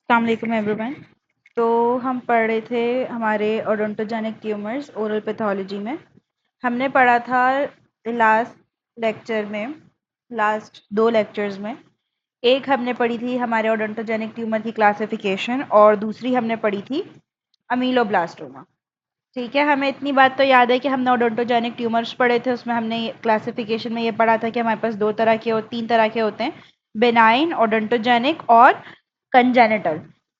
अस्सलाम एवरीवन। तो हम पढ़ रहे थे हमारे ओडोंटोजेनिक ट्यूमर्स ओरल पैथोलॉजी में। हमने पढ़ा था लास्ट लेक्चर में, लास्ट 2 लेक्चर्स में। एक हमने पढ़ी थी हमारे ओडोंटोजेनिक ट्यूमर की क्लासिफिकेशन और दूसरी हमने पढ़ी थी अमीलोब्लास्टोमा। ठीक है, हमें इतनी बात तो याद है कि हमने ओडोंटोजेनिक ट्यूमर्स पढ़े थे, उसमें हमने क्लासिफिकेशन में ये पढ़ा था कि हमारे पास 3 तरह के होते हैं, बेनाइन, ओडोंटोजेनिक और कंजेनिटल।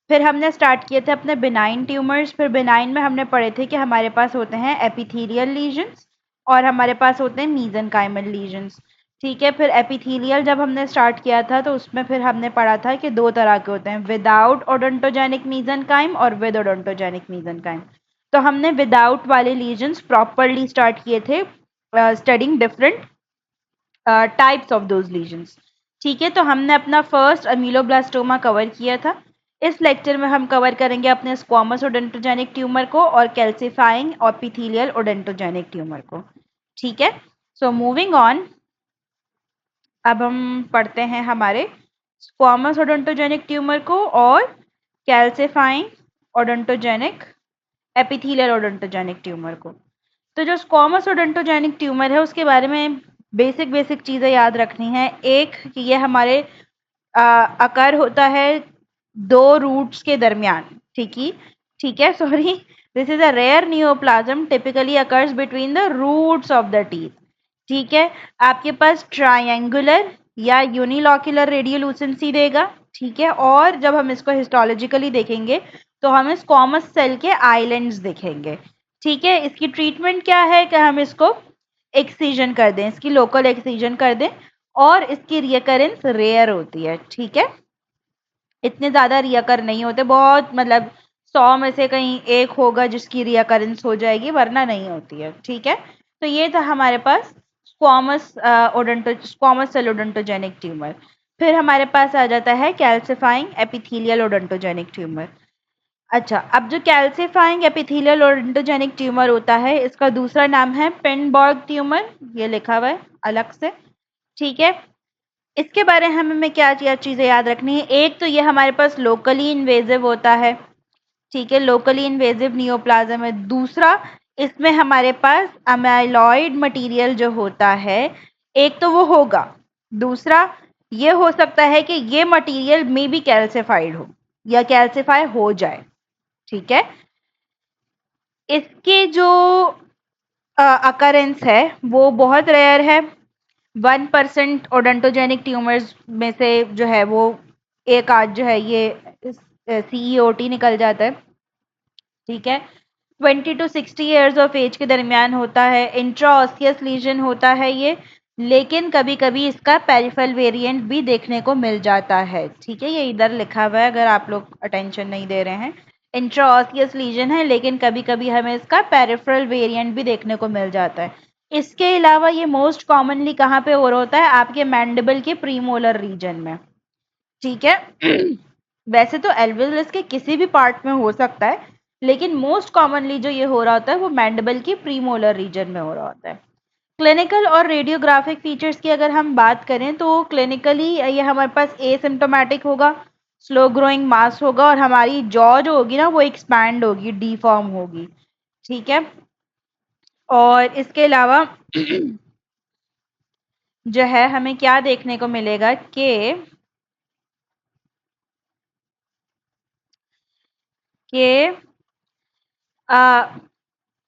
फिर हमने स्टार्ट किए थे अपने बेनाइन ट्यूमर्स। फिर बेनाइन में हमने पढ़े थे कि हमारे पास होते हैं एपिथेलियल लीजन्स और हमारे पास होते हैं मीजेनकाइमल लीजन्स। ठीक है, फिर एपिथेलियल जब हमने स्टार्ट किया था तो उसमें फिर हमने पढ़ा था कि 2 तरह के होते हैं, विदाउट ओडोंटोजेनिक मीजेनकाइम और विद ओडोंटोजेनिक मीजेनकाइम। तो हमने विदाउट वाले लीजन्स प्रॉपरली स्टार्ट किए थे, studying different types of those lesions. ठीक है, तो हमने अपना फर्स्ट अमीलोब्लास्टोमा कवर किया था। इस लेक्चर में हम कवर करेंगे अपने स्क्वामस ओडेंटोजेनिक ट्यूमर को और कैल्सिफाइंग एपिथेलियल ओडेंटोजेनिक ट्यूमर को। ठीक है, सो मूविंग ऑन, अब हम पढ़ते हैं हमारे स्क्वामस ओडेंटोजेनिक ट्यूमर को और कैल्सिफाइंग ओडेंटोजेनिक एपिथेलियल ओडेंटोजेनिक ट्यूमर को। तो जो स्क्वामस ओडेंटोजेनिक ट्यूमर है उसके बारे में बेसिक बेसिक चीज़ें याद रखनी है। एक कि ये हमारे अकर होता है 2 रूट्स के दरमियान। ठीक है, sorry, this is a rare neoplasm typically occurs between the roots of the teeth. ठीक है, आपके पास ट्रायंगुलर या यूनिलॉक्यूलर रेडियोलुसेंसी देगा। ठीक है, और जब हम इसको हिस्टोलॉजिकली देखेंगे तो हमें स्क्वामस सेल के आइलैंड्स दिखेंगे। ठीक है, इसकी ट्रीटमेंट क्या है कि हम इसको एक्सीजन कर दें, इसकी लोकल एक्सीजन कर दें और इसकी रियकरेंस रेयर होती है। ठीक है, इतने ज़्यादा रियकर नहीं होते, बहुत मतलब 100 में से कहीं एक होगा जिसकी रियकरेंस हो जाएगी, वरना नहीं होती है। ठीक है, तो ये था हमारे पास स्क्वामस सेल ओडोंटोजेनिक ट्यूमर। फिर हमारे पास आ जाता है कैल्सिफाइंग एपिथेलियल ओडोंटोजेनिक ट्यूमर। अच्छा, अब जो कैल्सिफाइंग एपिथेलियल ओडोंटोजेनिक ट्यूमर होता है, इसका दूसरा नाम है पिंडबर्ग ट्यूमर, ये लिखा हुआ है अलग से। ठीक है, इसके बारे में हमें क्या क्या चीज़ें याद रखनी है। एक तो ये हमारे पास लोकली इन्वेजिव होता है। ठीक है, लोकली इन्वेजिव नियोप्लाज्म है। दूसरा, इसमें हमारे पास अमाइलॉइड मटेरियल जो होता है, एक तो वो होगा। दूसरा, ये हो सकता है कि ये मटेरियल में भी कैल्सिफाइड हो या कैल्सिफाई हो जाए। ठीक है, इसके जो अकरेंस है वो बहुत रेयर है। 1% ओडोंटोजेनिक ट्यूमर्स में से जो है वो एक आध जो है ये CEOT निकल जाता है। ठीक है, 20 to 60 ईयर्स ऑफ एज के दरमियान होता है। इंट्राऑसियस लीजन होता है ये, लेकिन कभी कभी इसका पेरिफेरल वेरिएंट भी देखने को मिल जाता है। ठीक है, ये इधर लिखा हुआ है अगर आप लोग अटेंशन नहीं दे रहे हैं। इंट्राऑसियस लीजन है, लेकिन कभी कभी हमें इसका पेरिफेरल वेरिएंट भी देखने को मिल जाता है। इसके अलावा ये मोस्ट कॉमनली कहाँ पे हो रहा होता है? आपके मैंडिबल के प्रीमोलर रीजन में। ठीक है, वैसे तो एल्वियस के किसी भी पार्ट में हो सकता है, लेकिन मोस्ट कॉमनली जो ये हो रहा होता है वो मैंडिबल की प्रीमोलर रीजन में हो रहा होता है। क्लिनिकल और रेडियोग्राफिक फीचर्स की अगर हम बात करें तो क्लिनिकली ये हमारे पास एसिम्प्टोमेटिक होगा, स्लो ग्रोइंग मास होगा और हमारी जॉ जो होगी ना वो एक्सपैंड होगी, डीफॉर्म होगी। ठीक है, और इसके अलावा जो है हमें क्या देखने को मिलेगा कि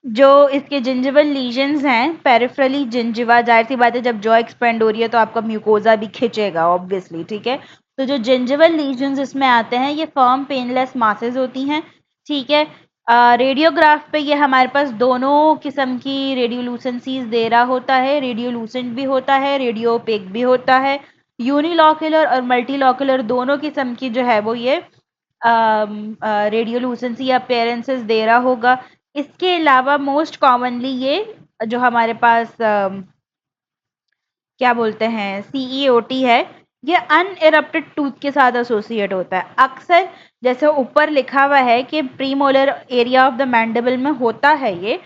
जो इसके जिंजिवल लीजन्स हैं, पेरिफेरली जिंजिवा, जाहिर सी बात है जब जॉ एक्सपेंड हो रही है तो आपका म्यूकोजा भी खिंचेगा ऑब्वियसली। ठीक है, तो जो जिंजिवल लीजन्स इसमें आते हैं ये फर्म पेनलेस मासेस होती हैं। ठीक है, रेडियोग्राफ पे ये हमारे पास दोनों किस्म की रेडियोलुसेंसीज दे रहा होता है, रेडियोलुसेंट भी होता है, रेडियोपेक भी होता है। यूनिलॉक्यूलर और मल्टीलॉक्यूलर दोनों किस्म की जो है वो ये रेडियोलुसेंसी या अपेयरेंसेस दे रहा होगा। इसके अलावा मोस्ट कॉमनली ये जो हमारे पास क्या बोलते हैं CEOT है, ये अनइरप्टेड टूथ के साथ एसोसिएट होता है अक्सर। जैसे ऊपर लिखा हुआ है कि premolar area of the mandible में होता है, ये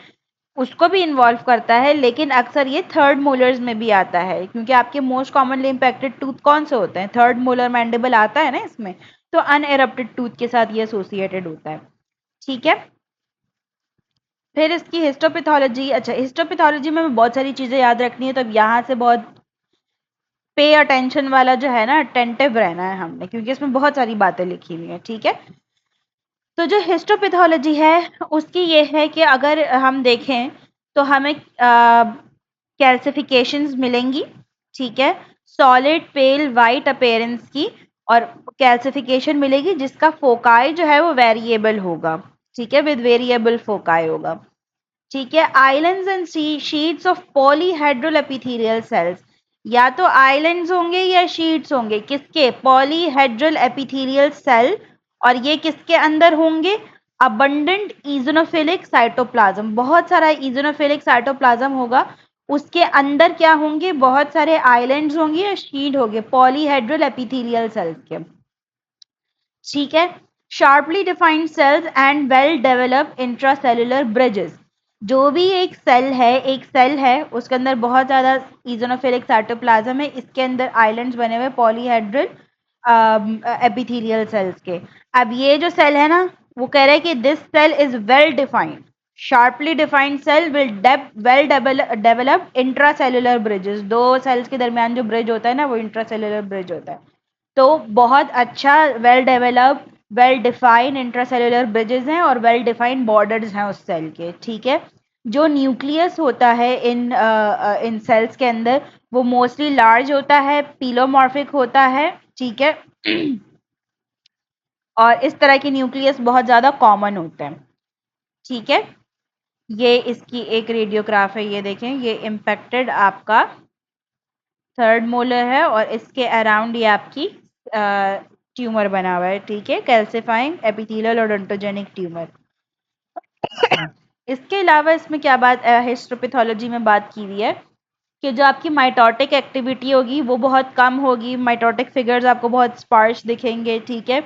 उसको भी इन्वॉल्व करता है, लेकिन अक्सर ये थर्ड मोलर्स में भी आता है, क्योंकि आपके मोस्ट कॉमनली इम्पैक्टेड टूथ कौन से होते हैं? थर्ड मोलर मैंडिबल आता है ना इसमें। तो अनएरप्टेड टूथ के साथ ये एसोसिएटेड होता है। ठीक है, फिर इसकी हिस्टोपैथोलॉजी। अच्छा, हिस्टोपैथोलॉजी में बहुत सारी चीज़ें याद रखनी है, तो अब यहाँ से बहुत पे अटेंशन वाला जो है ना, अटेंटिव रहना है हमने, क्योंकि इसमें बहुत सारी बातें लिखी हुई हैं। ठीक है, तो जो हिस्टोपैथोलॉजी है उसकी ये है कि अगर हम देखें तो हमें कैल्सिफिकेशंस मिलेंगी। ठीक है, सॉलिड पेल वाइट अपेयरेंस की, और कैल्सिफिकेशन मिलेगी जिसका फोकाई जो है वो वेरिएबल होगा। ठीक है, विद वेरिएबल फोकाई होगा। ठीक है, islands and sheets of polyhedral epithelial cells, या तो आइलैंड्स होंगे या शीट्स होंगे, किसके? Polyhedral epithelial cell. और ये किसके अंदर होंगे? अबंडेंट इजोनोफिलिक साइटोप्लाज्म, बहुत सारा इजोनोफिलिक साइटोप्लाज्म होगा, उसके अंदर क्या होंगे? बहुत सारे आइलैंड्स होंगे या शीट होंगे पॉलीहेड्रल एपिथेलियल सेल्स के। ठीक है, sharply defined cells and well developed intracellular bridges, जो भी एक सेल है उसके अंदर बहुत ज़्यादा इजोनोफिलिक साइटोप्लाज्म है, इसके अंदर आइलैंड्स बने हुए पॉलीहेड्रल एपिथेलियल सेल्स के। अब ये जो सेल है ना, वो कह रहे हैं कि this cell is well defined, sharply defined cell will well develop intracellular bridges, दो सेल्स के दरमियान जो ब्रिज होता है ना, वो इंट्रासेल्युलर ब्रिज होता है। तो बहुत अच्छा well develop well defined intracellular bridges हैं और वेल डिफाइंड बॉर्डर्स हैं उस सेल के। ठीक है, जो न्यूक्लियस होता है इन सेल्स के अंदर, वो मोस्टली लार्ज होता है, पीलोमॉर्फिक होता है। ठीक है, और इस तरह के न्यूक्लियस बहुत ज़्यादा कॉमन होते हैं। ठीक है, ये इसकी एक रेडियोग्राफ है, ये देखें, ये इम्पेक्टेड आपका थर्ड मोलर है और इसके अराउंड ये आपकी ट्यूमर बना हुआ है। ठीक है, कैल्सिफाइंग एपिथेलियल ओडोंटोजेनिक ट्यूमर। इसके अलावा इसमें क्या बात हिस्टोपैथोलॉजी में बात की हुई है कि जो आपकी माइटोटिक एक्टिविटी होगी वो बहुत कम होगी, माइटोटिक फिगर्स आपको बहुत स्पार्श दिखेंगे। ठीक है,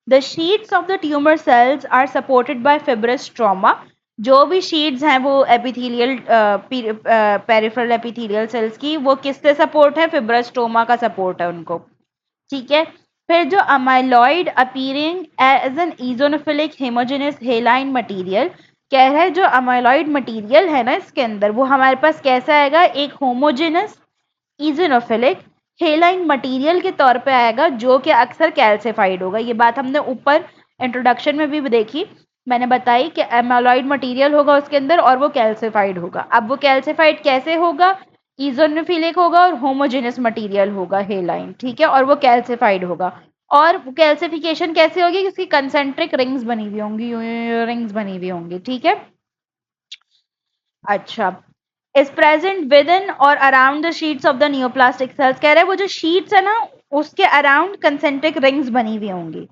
the sheets of the tumour cells are supported by fibrous stroma, जो भी शीट्स हैं वो एपिथेलियल पेरिफेरल एपिथेलियल सेल्स की, वो किससे सपोर्ट है? फिब्रस स्ट्रोमा का सपोर्ट है उनको। ठीक है, फिर जो amyloid appearing as an eosinophilic homogeneous hyaline material, कह रहा है जो अमाइलॉइड मटेरियल है ना इसके अंदर, वो हमारे पास कैसा आएगा? एक होमोजेनस इजोनोफिलिक हेलाइन मटेरियल के तौर पे आएगा, जो कि अक्सर कैल्सिफाइड होगा। ये बात हमने ऊपर इंट्रोडक्शन में भी देखी, मैंने बताई कि एमालॉइड मटेरियल होगा उसके अंदर और वो कैल्सिफाइड होगा। अब वो कैल्सिफाइड कैसे होगा? इजोनोफिलिक होगा और होमोजेनस मटेरियल होगा हेलाइन। ठीक है, और वो कैल्सिफाइड होगा। और कैल्सिफिकेशन कैसे होगी? इसकी कंसेंट्रिक रिंग्स बनी हुई होंगी, रिंग्स बनी हुई होंगी। ठीक है, अच्छा, इज प्रेजेंट विद इन और around the sheets of the neoplastic cells, कह रहे हैं वो जो शीट्स है ना उसके अराउंड कंसेंट्रिक रिंग्स बनी हुई होंगी।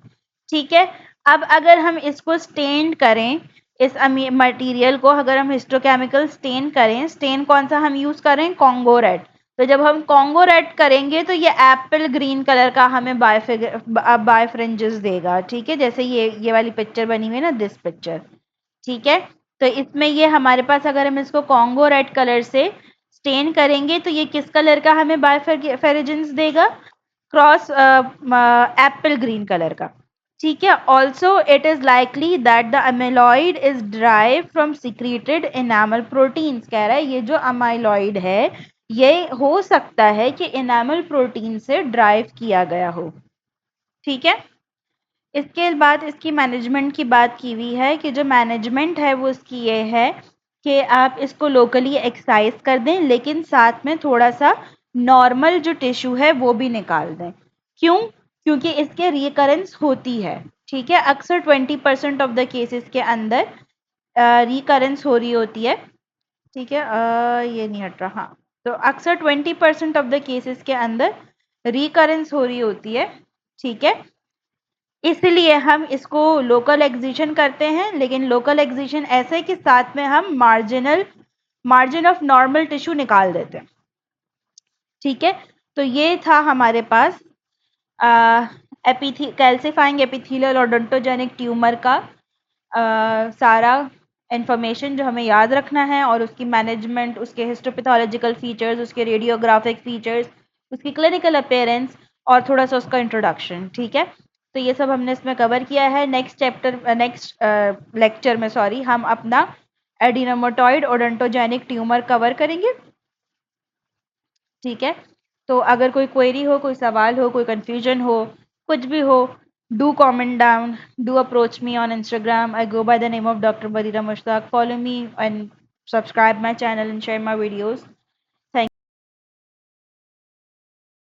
ठीक है, अब अगर हम इसको स्टेन करें, इस मटेरियल को अगर हम हिस्टोकेमिकल स्टेन करें, स्टेन कौन सा हम यूज करें? Congo red. तो जब हम कॉन्गो रेड करेंगे तो ये एप्पल ग्रीन कलर का हमें बायफ्रिंजेस देगा। ठीक है, जैसे ये वाली पिक्चर बनी हुई है ना, दिस पिक्चर। ठीक है, तो इसमें ये हमारे पास अगर हम इसको कॉन्गो रेड कलर से स्टेन करेंगे तो ये किस कलर का हमें बायफेरेजेंस देगा? क्रॉस एप्पल ग्रीन कलर का। ठीक है, also it is likely that the amyloid is drive from secreted enamel proteins, कह रहा है ये जो अमाइलॉइड है ये हो सकता है कि इनामल प्रोटीन से ड्राइव किया गया हो। ठीक है, इसके बाद इसकी मैनेजमेंट की बात की हुई है कि जो मैनेजमेंट है वो इसकी ये है कि आप इसको लोकली एक्सरसाइज कर दें, लेकिन साथ में थोड़ा सा नॉर्मल जो टिश्यू है वो भी निकाल दें। क्यों? क्योंकि इसके रिकरेंस होती है। ठीक है, अक्सर 20% ऑफ द केसेस के अंदर रिकरेंस हो रही होती है। ठीक है, ये नहीं हट रहा, हाँ, तो अक्सर 20% ऑफ द केसेस के अंदर रिकरेंस हो रही होती है। ठीक है, इसलिए हम इसको लोकल एक्जिशन करते हैं, लेकिन लोकल एक्जिशन ऐसे कि साथ में हम मार्जिन ऑफ नॉर्मल टिश्यू निकाल देते हैं। ठीक है, तो ये था हमारे पास कैल्सिफाइंग एपिथेलियल ओडोंटोजेनिक ट्यूमर का सारा इंफॉर्मेशन जो हमें याद रखना है, और उसकी मैनेजमेंट, उसके हिस्टोपैथोलॉजिकल फीचर्स, उसके रेडियोग्राफिक फीचर्स, उसकी क्लिनिकल अपेयरेंस और थोड़ा सा उसका इंट्रोडक्शन। ठीक है, तो ये सब हमने इसमें कवर किया है। नेक्स्ट लेक्चर में सॉरी हम अपना एडिनोमेटॉइड ओडोंटोजेनिक ट्यूमर कवर करेंगे। ठीक है, तो अगर कोई क्वेरी हो, कोई सवाल हो, कोई कंफ्यूजन हो, कुछ भी हो, do comment down, do approach me on Instagram. I go by the name of Dr. Barira Mushtaq. Follow me and subscribe my channel and share my videos.